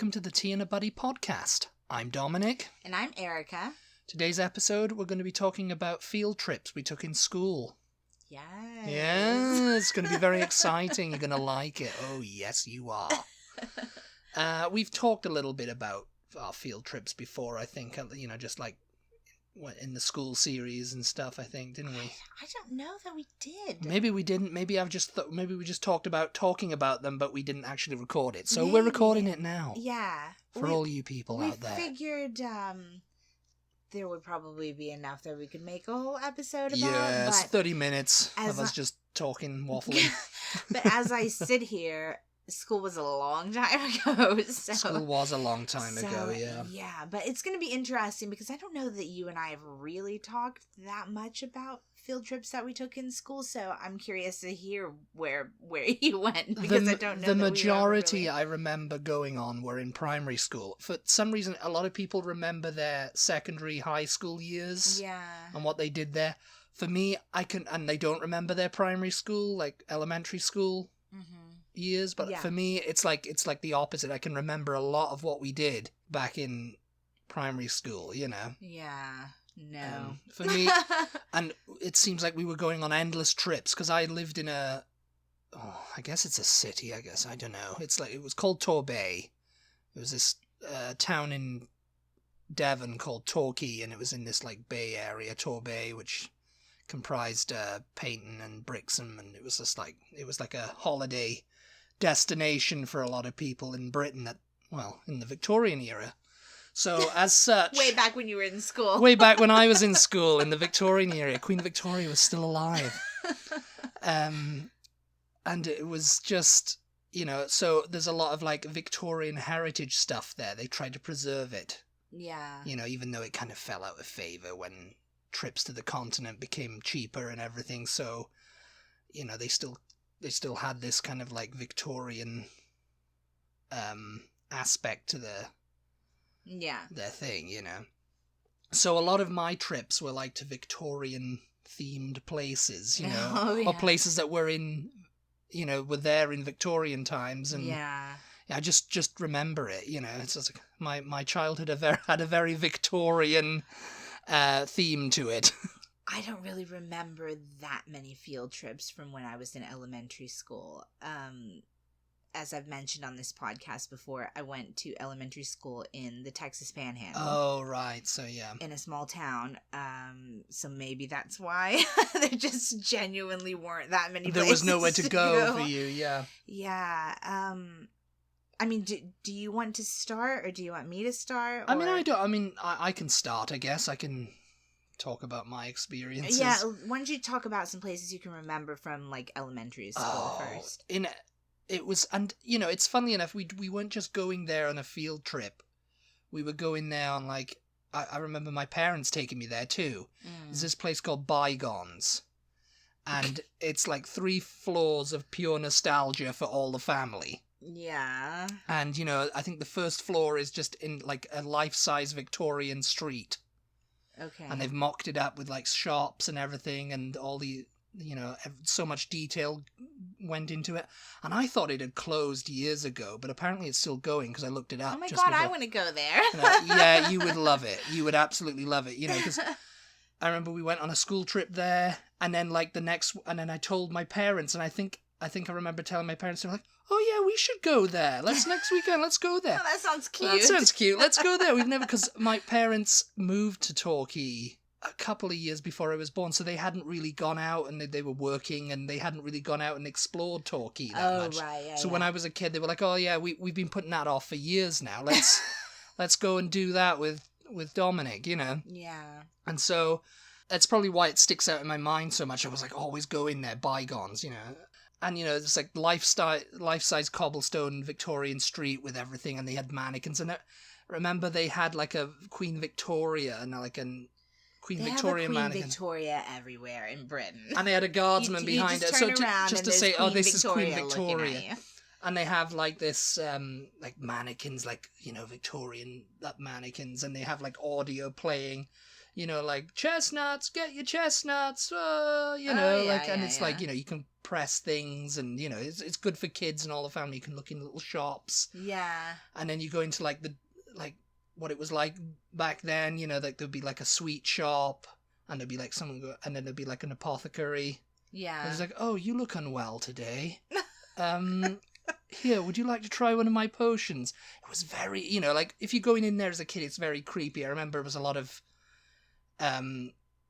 welcome to the Tea and a Butty podcast. I'm Dominic. And I'm Erica. Today's episode, we're going to be talking about field trips we took in school. Yes. Yeah, it's going to be very exciting. You're going to like it. Oh, yes, you are. We've talked a little bit about our field trips before, I think, just like in the school series and stuff, I think, didn't we? I don't know that we did. Maybe we didn't. Maybe maybe we just talked about talking about them, but we didn't actually record it. So we're recording it now. Yeah. For all you people out there. We figured there would probably be enough that we could make a whole episode about. Yeah, it's 30 minutes of us just talking, waffling. But as I sit here, school was a long time ago. So, school was a long time ago, yeah. Yeah, but it's going to be interesting because I don't know that you and I have really talked that much about field trips that we took in school, so I'm curious to hear where you went because I don't know. The majority I remember going on were in primary school. For some reason, a lot of people remember their secondary, high school years, and what they did there. For me, and they don't remember their primary school, like elementary school years. But for me, it's like the opposite. I can remember a lot of what we did back in primary school. You know. Yeah. No. For me, and it seems like we were going on endless trips because I lived in I guess it's a city, I don't know. It was called Torbay. It was this town in Devon called Torquay, and it was in this like bay area, Torbay, which comprised Payton and Brixham, and it was like a holiday destination for a lot of people in Britain in the Victorian era. So, as such... Way back when you were in school. Way back when I was in school, in the Victorian era. Queen Victoria was still alive. And it was just, so there's a lot of, like, Victorian heritage stuff there. They tried to preserve it. Yeah. Even though it kind of fell out of favour when trips to the continent became cheaper and everything. So, they still had this kind of, like, Victorian aspect to their thing, So a lot of my trips were like to Victorian themed places, or places that were in, were there in Victorian times, and I just remember it, It's just like my childhood had a very Victorian theme to it. I don't really remember that many field trips from when I was in elementary school. As I've mentioned on this podcast before, I went to elementary school in the Texas Panhandle. Oh, right. So, yeah. In a small town. So maybe that's why there just genuinely weren't that many places. There was nowhere to go for you, yeah. Yeah. I mean, do you want to start, or do you want me to start? Or... I can start, I guess. I can talk about my experiences. Yeah, why don't you talk about some places you can remember from, like, elementary school first? It was, and, it's funny enough, we weren't just going there on a field trip. We were going there on, like, I remember my parents taking me there, too. There's this place called Bygones. And it's, like, 3 floors of pure nostalgia for all the family. Yeah. And, I think the first floor is just in, like, a life-size Victorian street. Okay. And they've mocked it up with, like, shops and everything, and all the... so much detail went into it, and I thought it had closed years ago, but apparently it's still going because I looked it up. Oh my god, I want to go there. Yeah, you would love it. You would absolutely love it. Because I remember we went on a school trip there, and then and then I told my parents, and I think I remember telling my parents, they were like, "Oh yeah, we should go there. Next weekend, let's go there." Oh, that sounds cute. That sounds cute. Let's go there. Because my parents moved to Torquay a couple of years before I was born, so they hadn't really gone out, and they were working, and they hadn't really gone out and explored Torquay that much. Right, yeah. So when I was a kid, they were like, "Oh yeah, we've been putting that off for years now. Let's go and do that with Dominic, Yeah. And so that's probably why it sticks out in my mind so much. I was like, always go in there, Bygones, And, it's like life-size cobblestone Victorian street with everything, and they had mannequins. And I remember they had like a Queen Victoria and like an Queen Victoria mannequin. Victoria everywhere in Britain. And they had a guardsman behind it. So just to say, this is Queen Victoria. And they have like this, like mannequins, like, Victorian mannequins, and they have like audio playing, like chestnuts, get your chestnuts, and it's like, you can press things, and, it's good for kids and all the family. You can look in little shops. Yeah. And then you go into like what it was like back then, like there'd be like a sweet shop, and there'd be like and then there'd be like an apothecary. Yeah. And it's like, oh, you look unwell today. Here, would you like to try one of my potions? It was very, like, if you're going in there as a kid, it's very creepy. I remember it was a lot of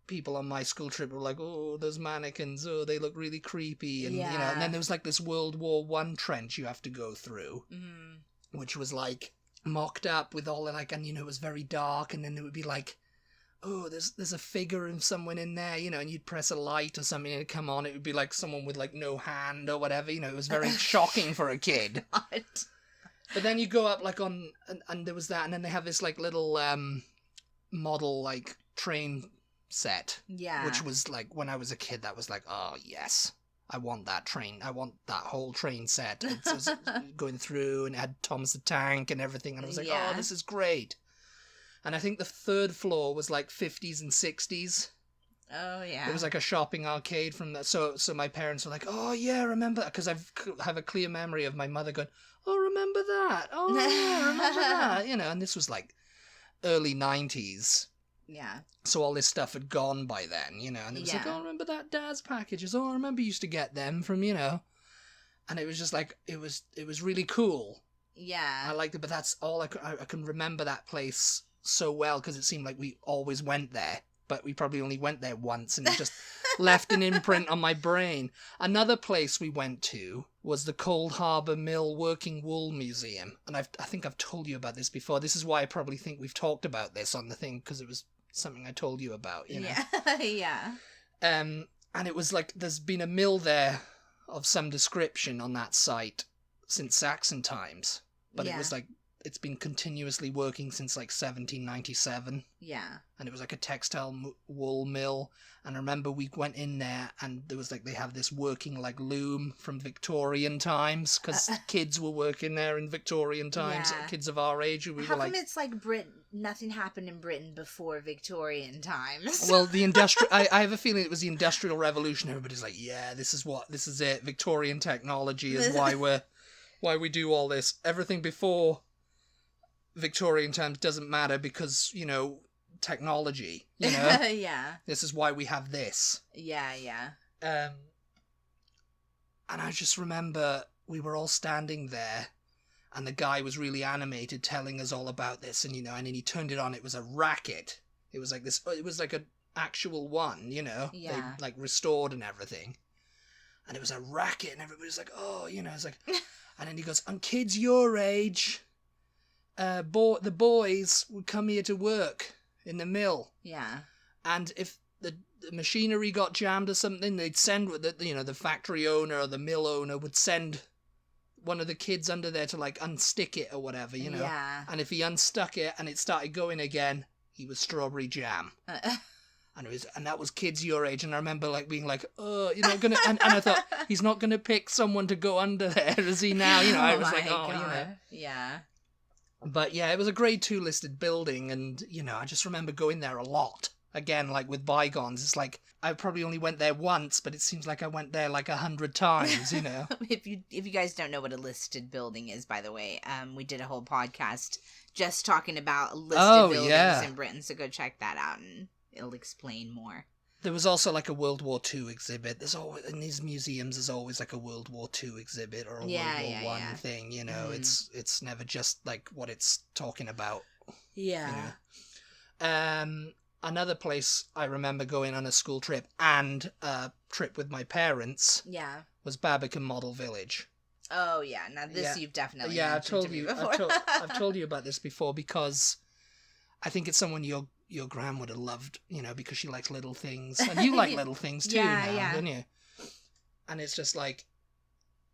people on my school trip were like, oh, those mannequins, oh, they look really creepy. And, and then there was like this World War I trench you have to go through, which was like mocked up with all the like, and, it was very dark. And then it would be like, oh, there's a figure of someone in there, and you'd press a light or something and it'd come on. It would be like someone with like no hand or whatever, it was very shocking for a kid. God. But then you go up like on, and there was that, and then they have this like little model like train set. Yeah. Which was like, when I was a kid, that was like, oh yes, I want that train. I want that whole train set. It was going through, and it had Thomas the Tank and everything, and I was like, oh, this is great. And I think the third floor was like 50s and 60s. Oh, yeah. It was like a shopping arcade from that. So my parents were like, oh, yeah, remember that? Because I have a clear memory of my mother going, oh, remember that? Oh, yeah, remember that? And this was like early 90s. Yeah. So all this stuff had gone by then, and it was like, oh, remember that Dad's packages? Oh, I remember you used to get them from, and it was just like, it was really cool. Yeah. I liked it, but that's all I can remember that place so well, because it seemed like we always went there, but we probably only went there once, and it just left an imprint on my brain. Another place we went to was the Cold Harbour Mill Working Wool Museum, and I think I've told you about this before. This is why I probably think we've talked about this on the thing, because it was something I told you about, Yeah. Yeah. And it was like, there's been a mill there of some description on that site since Saxon times, but it was like, it's been continuously working since like 1797. Yeah. And it was like a textile wool mill. And I remember we went in there, and there was like, they have this working like loom from Victorian times, because kids were working there in Victorian times, kids of our age. We How were come like, it's like Britain? Nothing happened in Britain before Victorian times. well, the industrial, I have a feeling it was the Industrial Revolution. Everybody's like, yeah, this is it. Victorian technology is why we do all this. Everything before Victorian times doesn't matter, because, technology, Yeah. This is why we have this. Yeah, yeah. And I just remember we were all standing there, and the guy was really animated telling us all about this, and, and then he turned it on. It was a racket. It was like this, it was like an actual one, Yeah. They like restored and everything. And it was a racket, and everybody was like, oh, it's like, and then he goes, and kids your age, the boys would come here to work in the mill. Yeah. And if the machinery got jammed or something, they'd send the factory owner or the mill owner would send one of the kids under there to like unstick it or whatever, Yeah. And if he unstuck it and it started going again, he was strawberry jam. And that was kids your age, and I remember like being like, oh, gonna, and I thought, he's not gonna pick someone to go under there, is he now? I was like, oh, God. Yeah. But yeah, it was a grade 2 listed building, and, I just remember going there a lot. Again, like with bygones, it's like, I probably only went there once, but it seems like I went there like 100 times, If you guys don't know what a listed building is, by the way, we did a whole podcast just talking about listed buildings in Britain, so go check that out, and it'll explain more. There was also like a World War II exhibit. There's always, in these museums, there's always like a World War II exhibit or a World War I thing, It's never just like what it's talking about. Yeah. Another place I remember going on a school trip and a trip with my parents was Barbican Model Village. Oh, yeah. Now this you've definitely mentioned to me before. I've told you about this before, because I think it's someone your gran would have loved, because she likes little things. And you like little things too now, don't you? And it's just like,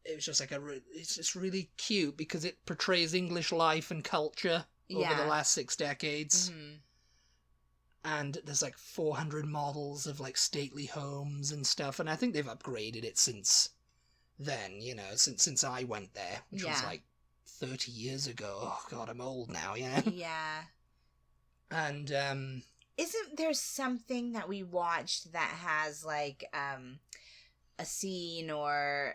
it's just really cute, because it portrays English life and culture over the last 6 decades. Mm-hmm. And there's like 400 models of like stately homes and stuff. And I think they've upgraded it since then, you know, since I went there, which was like 30 years ago. Oh God, I'm old now, you know? Yeah. And, isn't there something that we watched that has, like, a scene or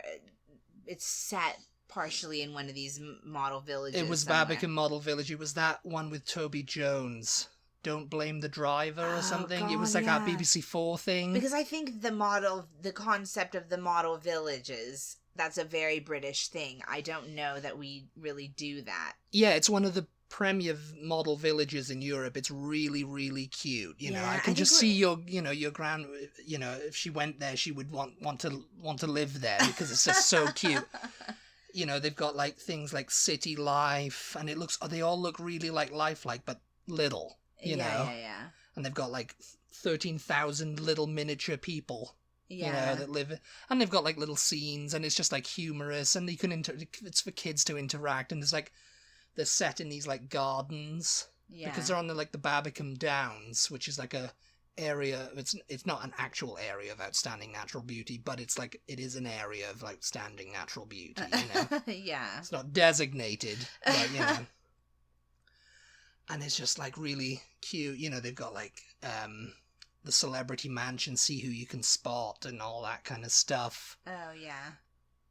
it's set partially in one of these model villages? It was somewhere? Barbican Model Village. It was that one with Toby Jones. Don't Blame the Driver or something. God, It was like that BBC Four thing. Because I think the concept of the model villages, that's a very British thing. I don't know that we really do that. Yeah, it's one of the premier model villages in Europe. It's really, really cute. You know, I can just see your grand, if she went there, she would want to live there because it's just so cute. You know, they've got like things like city life, and they all look really like lifelike, but little. You know, yeah. And they've got like 13,000 little miniature people. Yeah. You know, that live, and they've got like little scenes, and it's just like humorous, and you can it's for kids to interact, and they're set in these like gardens, because they're on the Barbican Downs, which is like a area. It's not an actual area of outstanding natural beauty, but it is an area of outstanding natural beauty. You know, yeah, it's not designated, but you know. And it's just like really cute. You know, they've got like the celebrity mansion, see who you can spot, and all that kind of stuff. Oh yeah.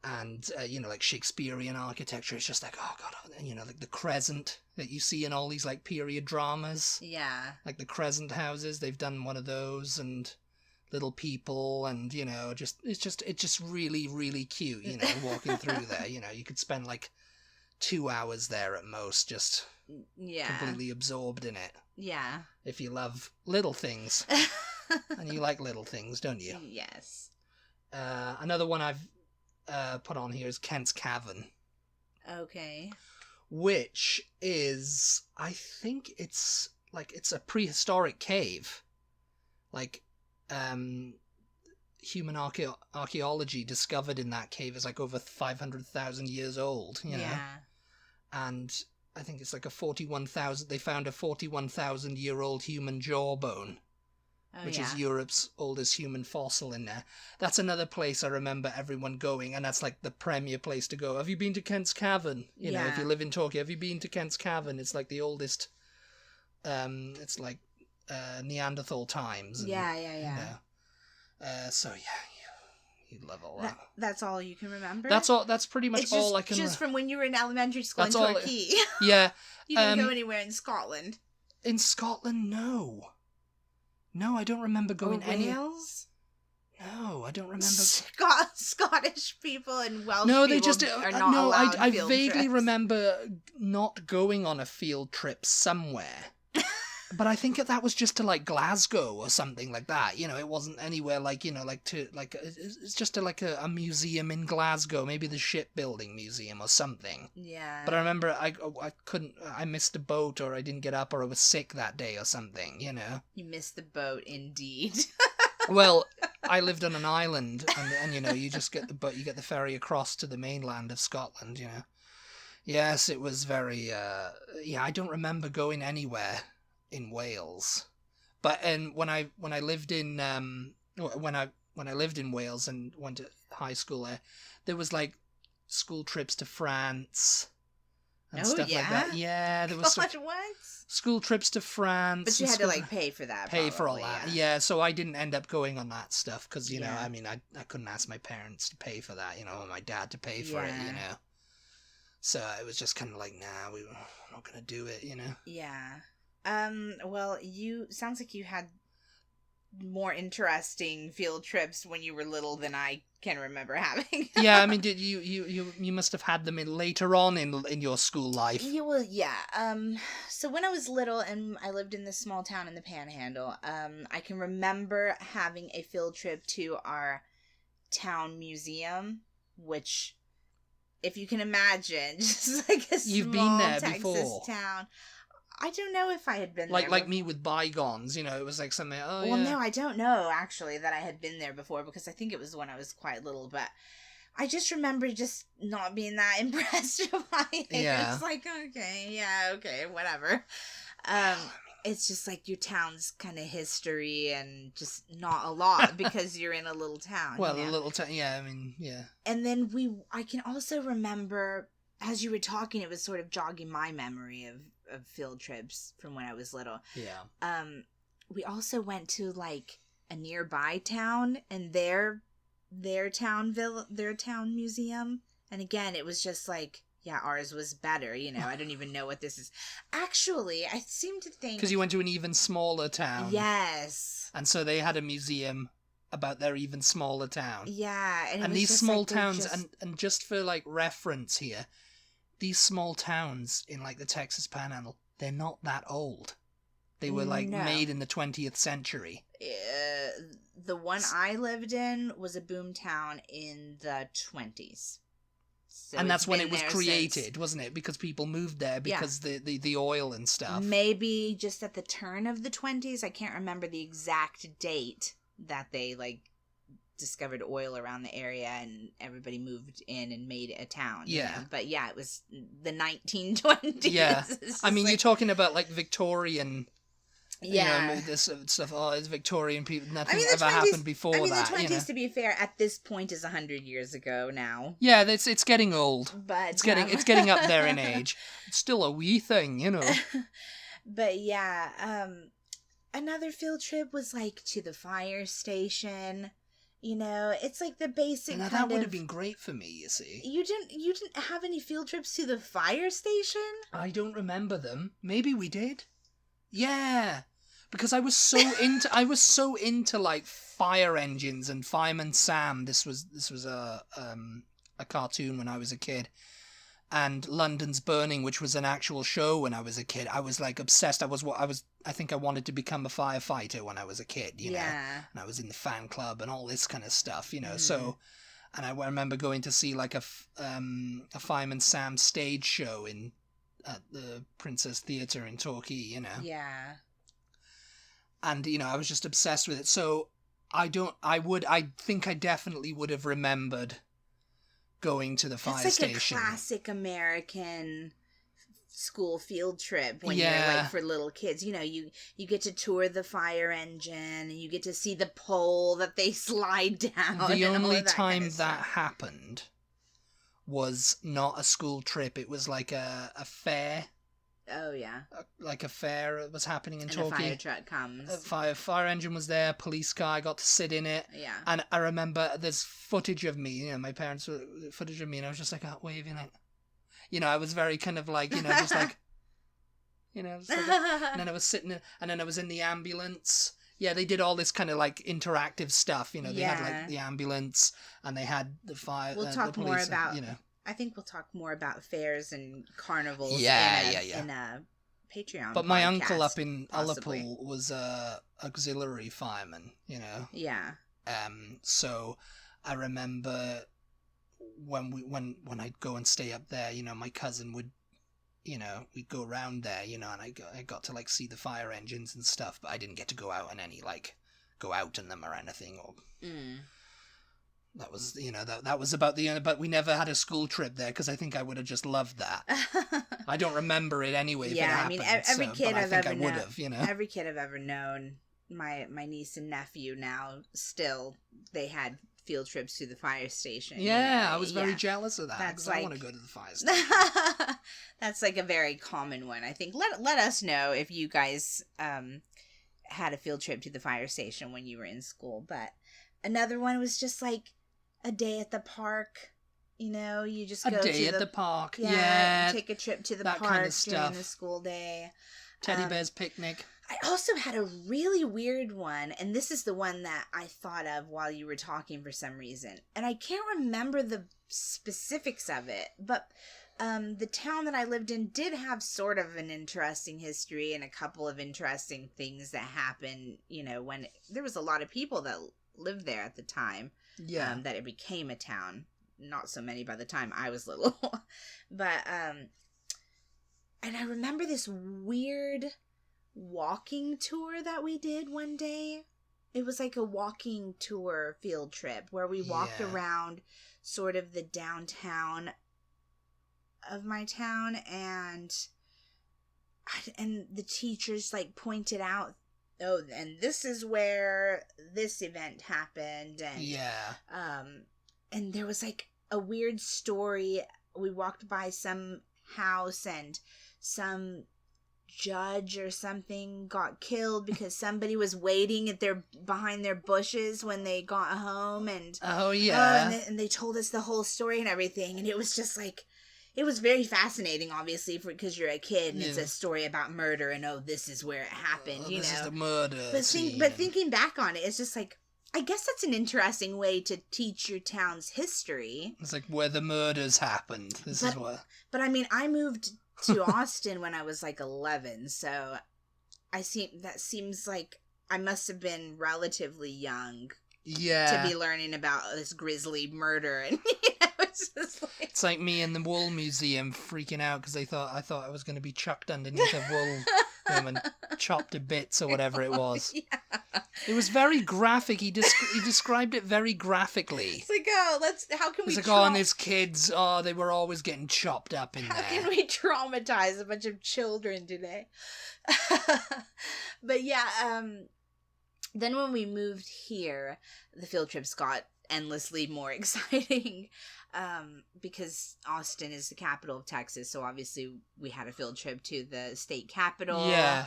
And you know, like Shakespearean architecture. It's just like, oh God, you know, like the crescent that you see in all these like period dramas. Yeah. Like the crescent houses, they've done one of those, and little people, and you know, it's just really, really cute. You know, walking through there. You know, you could spend like 2 hours there at most, just completely absorbed in it. Yeah. If you love little things. And you like little things, don't you? Yes. Another one I've put on here is Kent's Cavern. Okay. Which is, I think it's a prehistoric cave. Like, human archaeology discovered in that cave is like over 500,000 years old, you know? Yeah. And I think it's like they found a 41,000-year-old human jawbone, which is Europe's oldest human fossil in there. That's another place I remember everyone going, and that's like the premier place to go. Have you been to Kent's Cavern? You know, if you live in Tokyo, have you been to Kent's Cavern? It's like the oldest, it's like Neanderthal times. And, yeah. You know, so yeah. You'd love all that. That's all you can remember? That's pretty much all I can... Just from when you were in elementary school in Torquay. Yeah. You didn't go anywhere in Scotland? In Scotland, no. No, I don't remember going Wales? No, I don't remember. Scottish people and Welsh people are not allowed I field vaguely trips. remember not going on a field trip somewhere. But I think that was just to like Glasgow or something like that. You know, it wasn't anywhere like, you know, it's just to a museum in Glasgow, maybe the shipbuilding museum or something. Yeah. But I remember I missed a boat, or I didn't get up, or I was sick that day or something, you know. You missed the boat, indeed. Well, I lived on an island, and you know, you just get you get the ferry across to the mainland of Scotland, you know. Yes, it was very, I don't remember going anywhere in Wales, but when I lived in when I lived in Wales and went to high school there was like school trips to France and stuff like that. Yeah, there was school trips to France. But you had to like pay for that. For all that. Yeah, so I didn't end up going on that stuff because you know, I mean, I couldn't ask my parents to pay for that, you know, or my dad to pay for it, you know. So it was just kind of like, nah, we're not gonna do it, you know. Yeah. Well, sounds like you had more interesting field trips when you were little than I can remember having. Yeah, I mean, did you must have had them later on in your school life? Yeah, well, yeah. So when I was little and I lived in this small town in the Panhandle, I can remember having a field trip to our town museum, which, if you can imagine, just like a You've small been there Texas before. town. I don't know if I had been there. Like before. me with Bygones, you know, it was like something, No, I don't know, actually, that I had been there before, because I think it was when I was quite little, but I just remember just not being that impressed by it. Yeah. It's like, okay, whatever. I mean, it's just like your town's kind of history and just not a lot because you're in a little town. Well, you know? a little town, yeah, I mean, yeah. And then I can also remember, as you were talking, it was sort of jogging my memory of field trips from when I was little. Yeah. We also went to like a nearby town and their town museum. And again, it was just like, yeah, ours was better. You know, I don't even know what this is. Actually, I seem to think... Because you went to an even smaller town. Yes. And so they had a museum about their even smaller town. Yeah. And these small towns, and just for like reference here, these small towns in like the Texas Panhandle, they're not that old. They were like made in the 20th century. The one I lived in was a boom town in the 20s. So and that's when it was created, wasn't it? Because people moved there because the oil and stuff. Maybe just at the turn of the 20s. I can't remember the exact date that they like discovered oil around the area and everybody moved in and made a town. Yeah. You know? But yeah, it was the 1920s. Yeah. I mean, you're talking about like Victorian... Yeah. You know, this stuff, it's Victorian people, nothing the ever 20s, happened before that. The 20s, you know? to be fair, at this point is 100 years ago now. Yeah, it's getting old. But it's getting up there in age. It's still a wee thing, you know. But yeah, another field trip was like to the fire station. You know, it's like the basic now, that would have been great for me, you see. You didn't have any field trips to the fire station? I don't remember them. Maybe we did. Yeah. Because I was so into like fire engines and Fireman Sam. This was a cartoon when I was a kid, and London's Burning, which was an actual show when I was a kid. I was like obsessed. I think I wanted to become a firefighter when I was a kid. You know, and I was in the fan club and all this kind of stuff. You know, so. And I remember going to see like a Fireman Sam stage show at the Princess Theatre in Torquay. You know. Yeah. And, you know, I was just obsessed with it. So I think I definitely would have remembered going to the fire station. It's like a classic American school field trip when you're like for little kids. You know, you get to tour the fire engine and you get to see the pole that they slide down. The only time that happened was not a school trip. It was like a fair. Oh, yeah. Like a fair was happening in Torquay. Torquay. And a fire truck comes. Fire engine was there, police car, I got to sit in it. Yeah. And I remember there's footage of me, you know, my parents were footage of me, and I was just like waving like, you know, I was very kind of like, you know, just like, you know, just like and then I was sitting, and then I was in the ambulance. Yeah, they did all this kind of like interactive stuff, you know, they had like the ambulance, and they had the fire, we'll talk the police, more about, you know. I think we'll talk more about fairs and carnivals in a Patreon But my podcast, uncle up in possibly. Ullapool was a auxiliary fireman, you know. Yeah. So I remember when I'd go and stay up there, you know, my cousin would, you know, we'd go around there, you know, and I got to like see the fire engines and stuff, but I didn't get to go out in them or anything, or. That was, you know, that was about the end, but we never had a school trip there because I think I would have just loved that. I don't remember it anyway. If it happened, I mean, every kid I've ever known, you know, every kid I've ever known, my niece and nephew now still, they had field trips to the fire station. Yeah, you know? I was very jealous of that. That's like, I want to go to the fire station. That's like a very common one. I think. Let us know if you guys had a field trip to the fire station when you were in school. But another one was just like a day at the park. You know, you just go a day to at the park. Yeah, take a trip to the park kind of during the school day. Teddy bear's picnic. I also had a really weird one, and this is the one that I thought of while you were talking for some reason. And I can't remember the specifics of it, but the town that I lived in did have sort of an interesting history and a couple of interesting things that happened, you know, when there was a lot of people that lived there at the time. Yeah. That it became a town. Not so many by the time I was little. But, and I remember this weird walking tour that we did one day. It was like a walking tour field trip where we walked around sort of the downtown of my town, and and the teachers like pointed out, oh, and this is where this event happened, and yeah, and there was like a weird story. We walked by some house and some judge or something got killed because somebody was waiting behind their bushes when they got home, and oh yeah, and they told us the whole story and everything, and it was just like, it was very fascinating, obviously, because you're a kid and it's a story about murder, and this is where it happened, you this know. is the murder But thinking back on it, it's just like, I guess that's an interesting way to teach your town's history. It's like where the murders happened. This is where. But I mean, I moved to Austin when I was like 11, so that seems like I must have been relatively young. Yeah. To be learning about this grisly murder, and it's like me in the Wool Museum freaking out because I thought I was going to be chucked underneath a wool and chopped to bits or whatever it was. Yeah. It was very graphic. He described it very graphically. It's like, how can we? It's like, and his kids, they were always getting chopped up in there. How can we traumatize a bunch of children today? But yeah, then when we moved here, the field trips got endlessly more exciting, because Austin is the capital of Texas, so obviously we had a field trip to the state capitol. Yeah.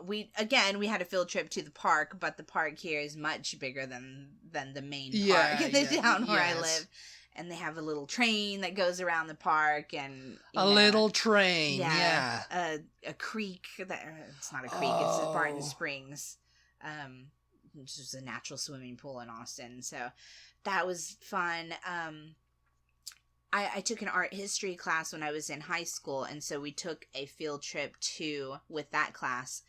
We had a field trip to the park, but the park here is much bigger than the main park in the town where I live. And they have a little train that goes around the park, and little train, yeah. A creek it's not a creek, it's Barton Springs, which is a natural swimming pool in Austin. So that was fun. I took an art history class when I was in high school, and so we took a field trip with that class.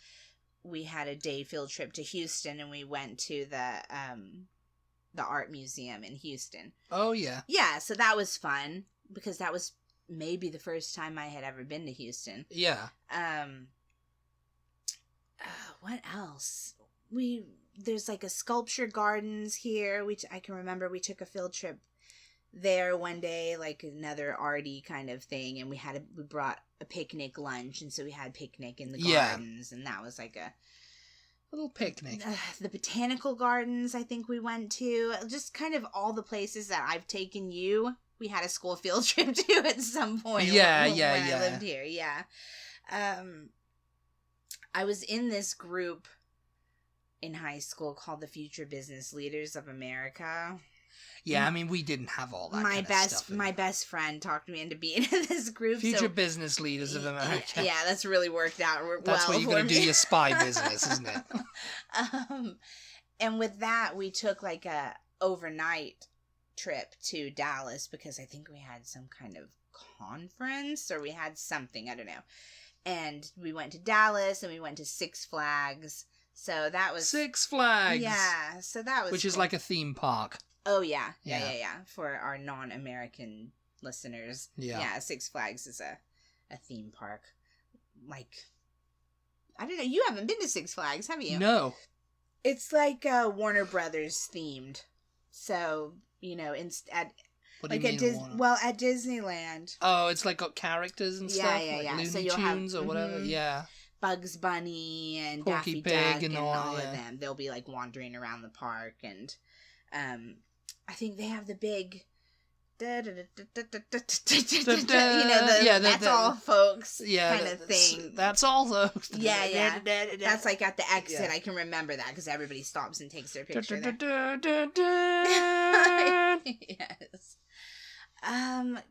We had a day field trip to Houston, and we went to the art museum in Houston. Oh, yeah. Yeah, so that was fun, because that was maybe the first time I had ever been to Houston. Yeah. What else? There's like a sculpture gardens here, which I can remember we took a field trip there one day, like another arty kind of thing, and we brought a picnic lunch, and so we had picnic in the gardens, and that was like a little picnic. The botanical gardens, I think we went to. Just kind of all the places that I've taken you. We had a school field trip to at some point. When I lived here. Yeah. I was in this group in high school called the Future Business Leaders of America. Yeah, I mean, we didn't have all that kind of stuff. My best friend talked me into being in this group. Future Business Leaders of America. Yeah, that's really worked out that's where you're going to do your spy business, isn't it? And with that, we took like a overnight trip to Dallas, because I think we had some kind of conference, or we had something, I don't know. And we went to Dallas, and we went to Six Flags. So that was... Six Flags! Yeah, so that was... Which is like a theme park. Oh, yeah. Yeah. For our non-American listeners. Yeah, Six Flags is a theme park. Like, I don't know, you haven't been to Six Flags, have you? No. It's like Warner Brothers themed. So, at Disneyland. Oh, it's like got characters and stuff? Yeah. Like Looney Tunes or whatever? Yeah. Bugs Bunny and Daffy Duck and all of them. They'll be like wandering around the park, and I think they have the big that's all folks kind of thing. That's all folks. Yeah. That's like at the exit. Yeah. I can remember that because everybody stops and takes their picture there. Yes. God,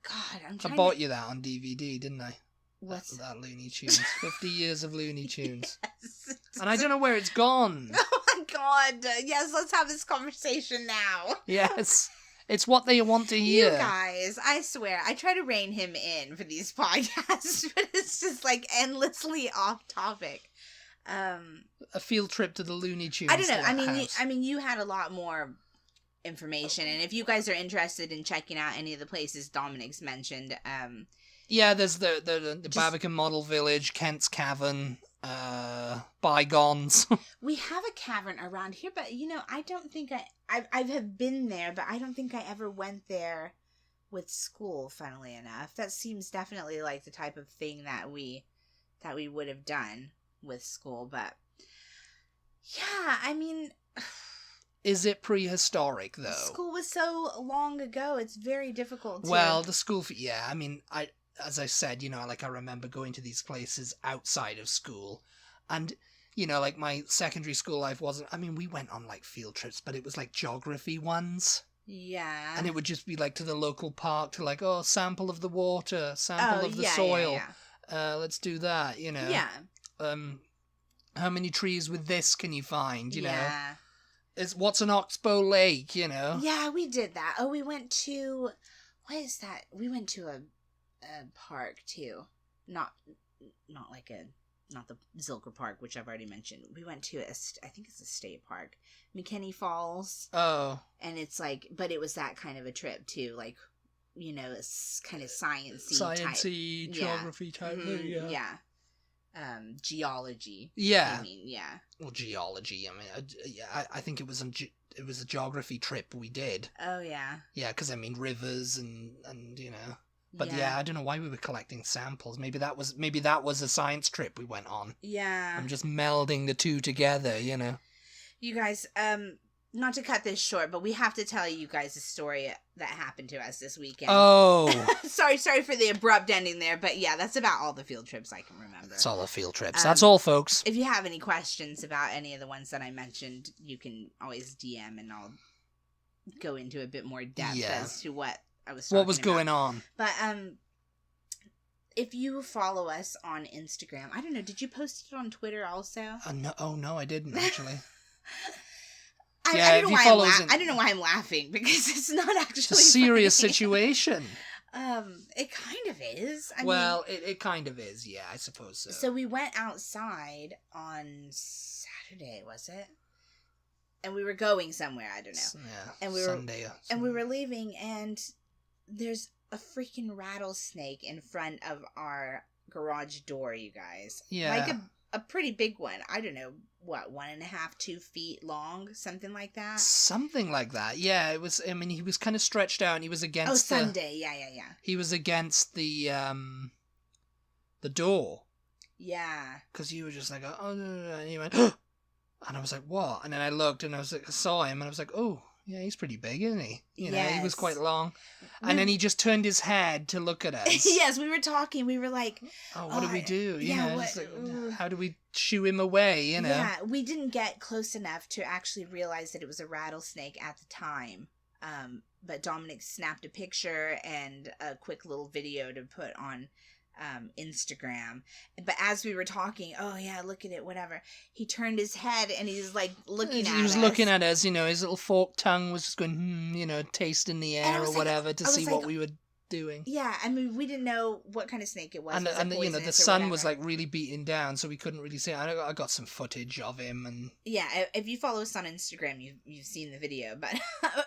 I bought you that on DVD, didn't I? What's that? Looney Tunes. 50 years of Looney Tunes. Yes. And I don't know where it's gone. Oh my God. Yes, let's have this conversation now. Yes. It's what they want to hear. You guys, I swear, I try to rein him in for these podcasts, but it's just like endlessly off topic. A field trip to the Looney Tunes. I don't know. I mean, you had a lot more information, and if you guys are interested in checking out any of the places Dominic's mentioned, yeah, there's the Barbican Model Village, Kent's Cavern, Bygones. We have a cavern around here, but I don't think I have been there, but I don't think I ever went there with school, funnily enough. That seems definitely like the type of thing that we would have done with school, but yeah, I mean, Is it prehistoric, though? school was so long ago, it's very difficult to... Well, the school, yeah, I mean, as I said, you know, like, I remember going to these places outside of school, and, you know, like, my secondary school life wasn't, I mean, we went on, like, field trips, but it was, like, geography ones. Yeah. And it would just be, like, to the local park to, like, oh, sample of the water, sample of the soil. Yeah. Let's do that, you know. Yeah. How many trees with this can you find, you know? Yeah. What's an oxbow lake, you know? Yeah, we did that. Oh, we went to... What is that? We went to a park, too. Not the Zilker Park, which I've already mentioned. We went to I think it's a state park. McKinney Falls. Oh. And it's like... But it was that kind of a trip, too. Like, you know, it's kind of sciencey Sciencey, geography type thing, yeah. Yeah. Geology. Yeah. I mean, yeah. Well, geology. I mean, I think it was a geography trip we did. Oh yeah. Yeah, because I mean rivers and you know. But yeah, I don't know why we were collecting samples. Maybe that was a science trip we went on. Yeah. I'm just melding the two together, you know. You guys, not to cut this short, but we have to tell you guys a story that happened to us this weekend. Oh. sorry for the abrupt ending there, but yeah, that's about all the field trips I can remember. That's all the field trips. That's all, folks. If you have any questions about any of the ones that I mentioned, you can always DM and I'll go into a bit more depth as to what I was talking about. What was going on? But, if you follow us on Instagram, I don't know, did you post it on Twitter also? No, no, I didn't actually. I don't know why I'm laughing, because it's not actually It's a serious funny. situation. It kind of is. I mean, it kind of is, yeah, I suppose so. So we went outside on Saturday, was it? And we were going somewhere, I don't know. Yeah, and Sunday. And we were leaving, and there's a freaking rattlesnake in front of our garage door, you guys. Yeah. Like a pretty big one. I don't know, what, 1.5, 2 feet long? Something like that? Something like that, yeah. It was, I mean, he was kind of stretched out and he was against Sunday, yeah. He was against the door. Yeah. Because you were just like, oh, no, and he went, and I was like, what? And then I looked and I saw him and I was like, oh, yeah, he's pretty big, isn't he? You know, he was quite long. And then he just turned his head to look at us. Yes, we were talking. We were like... Oh, what do we do? You know, what, like, how do we shoo him away, you know? Yeah, we didn't get close enough to actually realize that it was a rattlesnake at the time. But Dominic snapped a picture and a quick little video to put on Instagram. But as we were talking, oh yeah, look at it, whatever, he turned his head and he's like looking at us. He was looking at us, you know, his little forked tongue was just going, you know, tasting the air or whatever to see what we were doing. Yeah, I mean, we didn't know what kind of snake it was. And you know, the sun was like really beating down, so we couldn't really see. I got some footage of him, and yeah, if you follow us on Instagram, you've seen the video. But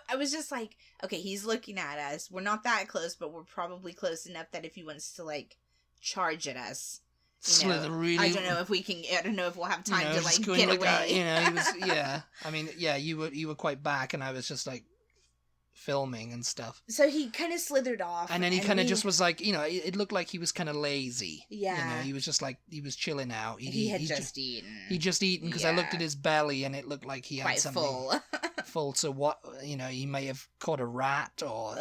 I was just like, okay, he's looking at us. We're not that close, but we're probably close enough that if he wants to like charge at us, really. I don't know if we can. I don't know if we'll have time to like get like away. You know, he was. Yeah, I mean, yeah, you were quite back, and I was just like filming and stuff. So he kind of slithered off, and then he kind of just was like, you know, it looked like he was kind of lazy. Yeah, you know, he was just like he was chilling out. He had just eaten. He just eaten because I looked at his belly and it looked like he had something full. So what, you know, he may have caught a rat or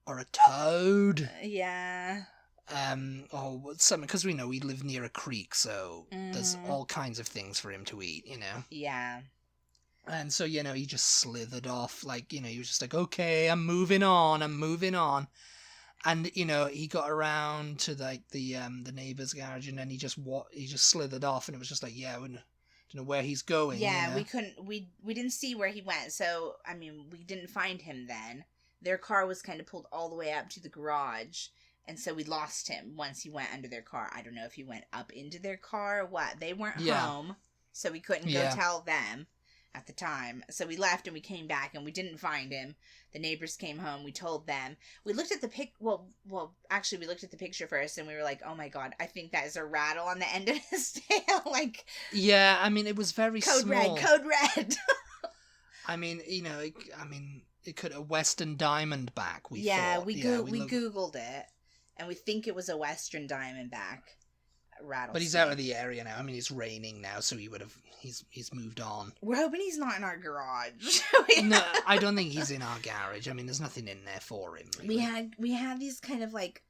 or a toad. Yeah. Or something, because we know we live near a creek, so there's all kinds of things for him to eat, you know. Yeah. And so, you know, he just slithered off, like, you know, he was just like, okay, I'm moving on. And, you know, he got around to, like, the neighbour's garage, and then he just slithered off, and it was just like, yeah, I don't know where he's going. Yeah, you know? we didn't see where he went, so, I mean, we didn't find him then. Their car was kind of pulled all the way up to the garage, and so we lost him once he went under their car. I don't know if he went up into their car or what. They weren't home, so we couldn't go tell them at the time. So we left and we came back and we didn't find him. The neighbors came home. We told them. We looked at the actually we looked at the picture first and we were like, oh my God, I think that is a rattle on the end of his tail. Like, yeah, I mean, it was very small. Code red. I mean, you know, it could a western diamondback. We thought. we Googled it, and we think it was a western diamondback rattlesnake. But he's out of the area now. I mean, it's raining now, so he's moved on. We're hoping he's not in our garage. No, I don't think he's in our garage. I mean, there's nothing in there for him. Really. We had these kind of like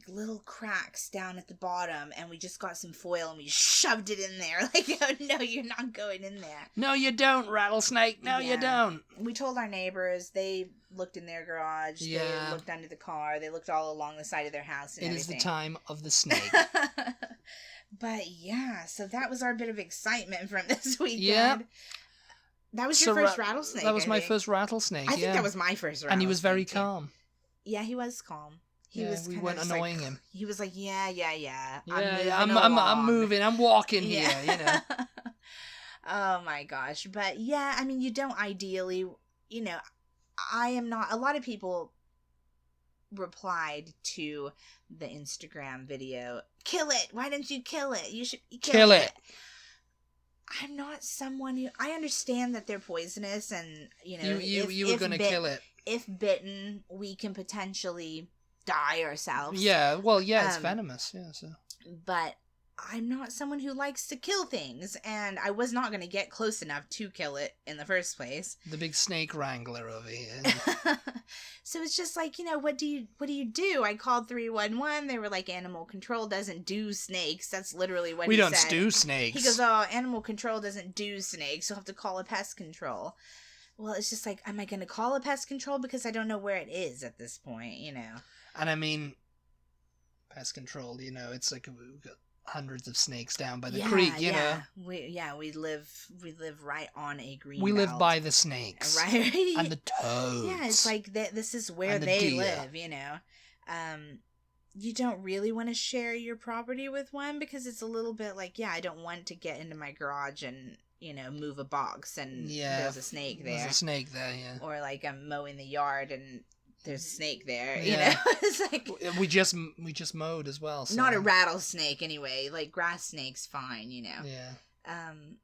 little cracks down at the bottom, and we just got some foil and we shoved it in there. Like, oh no, you're not going in there. No, you don't, rattlesnake. No, you don't. We told our neighbors. They looked in their garage. Yeah. They looked under the car. They looked all along the side of their house and everything. It is the time of the snake. But yeah, so that was our bit of excitement from this weekend. Yep. That was your first rattlesnake. That was my first rattlesnake. I think that was my first rattlesnake. And he was very calm. Yeah, he was calm. We weren't annoying him. He was like, yeah. I'm moving. I'm walking here. You know. Oh my gosh! But yeah, I mean, you don't ideally. You know, I am not. A lot of people replied to the Instagram video. Kill it! Why don't you kill it? You should kill it. I'm not someone who. I understand that they're poisonous, and you know, you were gonna kill it. If bitten, we can potentially die ourselves. Yeah, well, yeah, it's venomous. Yeah, so. But I'm not someone who likes to kill things, and I was not going to get close enough to kill it in the first place. The big snake wrangler over here. So it's just like, you know, what do you do? I called 311. They were like, animal control doesn't do snakes. That's literally what he said. We don't do snakes. He goes, oh, animal control doesn't do snakes. You'll have to call a pest control. Well, it's just like, am I going to call a pest control? Because I don't know where it is at this point, you know. And I mean, pest control, you know, it's like we've got hundreds of snakes down by the creek, you know. We live right on a green We live belt. by the snakes. Right. And the toads. Yeah, it's like this is where they live, you know. You don't really want to share your property with one because it's a little bit like, I don't want to get into my garage and, you know, move a box and there's a snake there. There's a snake there, yeah. Or like I'm mowing the yard and there's a snake there, you know? It's like... We just mowed as well. So. Not a rattlesnake, anyway. Like, grass snake's fine, you know? Yeah.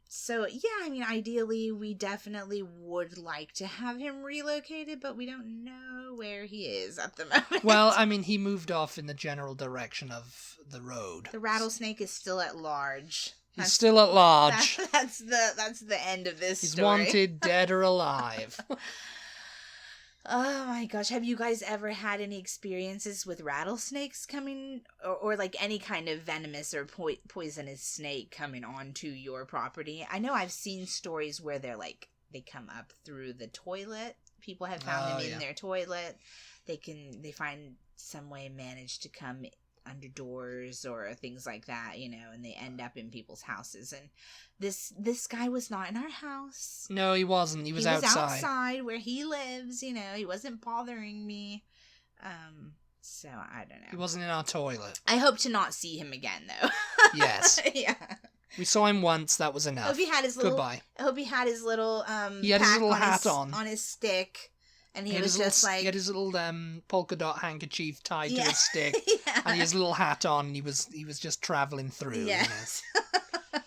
So, yeah, I mean, ideally, we definitely would like to have him relocated, but we don't know where he is at the moment. Well, I mean, he moved off in the general direction of the road. The rattlesnake is still at large. He's still at large. That's the end of this He's story. He's wanted, dead or alive. Oh my gosh, have you guys ever had any experiences with rattlesnakes coming, or like any kind of venomous or poisonous snake coming onto your property? I know I've seen stories where they're like, they come up through the toilet. People have found them in their toilet. They find some way manage to come under doors or things like that, you know, and they end up in people's houses. And this guy was not in our house. No, he wasn't. He was outside where he lives, you know. He wasn't bothering me. So I don't know. He wasn't in our toilet. I hope to not see him again, though. Yes. Yeah. We saw him once. That was enough. I hope he had his little, Goodbye. I hope he had his little he had his little hat on his stick. And he was just like... He had his little polka dot handkerchief tied to his stick. And he had his little hat on, and he was just travelling through. Yes. You know?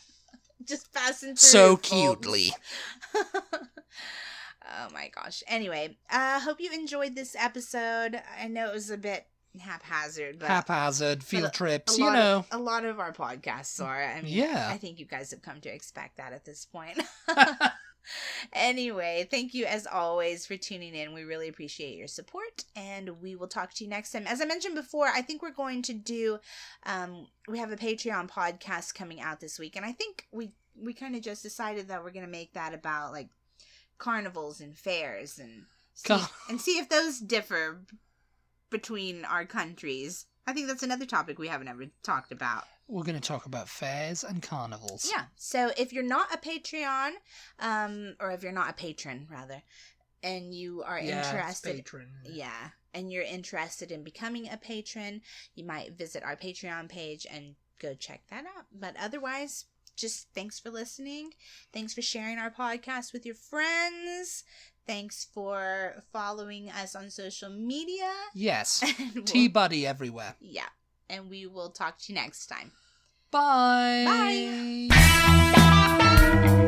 Just passing through. So cutely. Oh my gosh. Anyway, hope you enjoyed this episode. I know it was a bit haphazard. But field trips, you know. A lot of our podcasts are. I mean, I think you guys have come to expect that at this point. Anyway, thank you as always for tuning in. We really appreciate your support, and we will talk to you next time. As I mentioned before, I think we're going to do, we have a Patreon podcast coming out this week, and I think we kind of just decided that we're going to make that about like carnivals and fairs and see if those differ between our countries. I think that's another topic we haven't ever talked about. We're going to talk about fairs and carnivals. Yeah. So if you're not a Patreon, or if you're not a patron, rather, and you are interested... patron. Yeah. And you're interested in becoming a patron, you might visit our Patreon page and go check that out. But otherwise, just thanks for listening. Thanks for sharing our podcast with your friends. Thanks for following us on social media. Yes. Butty everywhere. Yeah. And we will talk to you next time. Bye. Bye.